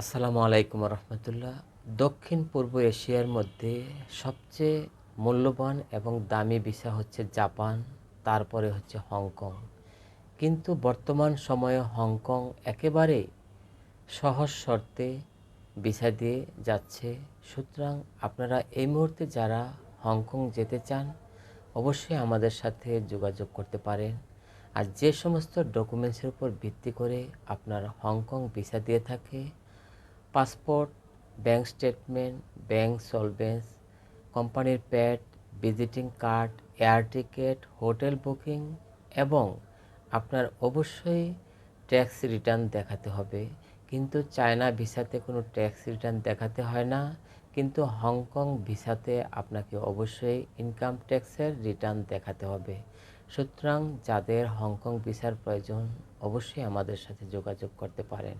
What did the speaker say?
আসসালামু আলাইকুম রহমতুল্লাহ। দক্ষিণ পূর্ব এশিয়ার মধ্যে সবচেয়ে মূল্যবান এবং দামি ভিসা হচ্ছে জাপান, তারপরে হচ্ছে হংকং। কিন্তু বর্তমান সময়ে হংকং একেবারে সহজ শর্তে ভিসা দিয়ে যাচ্ছে। সুতরাং আপনারা এই মুহূর্তে যারা হংকং যেতে চান অবশ্যই আমাদের সাথে যোগাযোগ করতে পারেন। আর যে সমস্ত ডকুমেন্টসের উপর ভিত্তি করে আপনার হংকং ভিসা দিয়ে থাকে, পাসপোর্ট, ব্যাংক স্টেটমেন্ট, ব্যাংক সলভেন্স, কোম্পানির pad, visiting card, air ticket, hotel booking এবং আপনার অবশ্যই ট্যাক্স রিটার্ন দেখাতে হবে। কিন্তু চায়না ভিসাতে কোনো ট্যাক্স রিটার্ন দেখাতে হয় না, কিন্তু হংকং ভিসাতে আপনাকে অবশ্যই ইনকাম ট্যাক্সের রিটার্ন দেখাতে হবে। সুতরাং যাদের হংকং ভিসার প্রয়োজন অবশ্যই আমাদের সাথে যোগাযোগ করতে পারেন।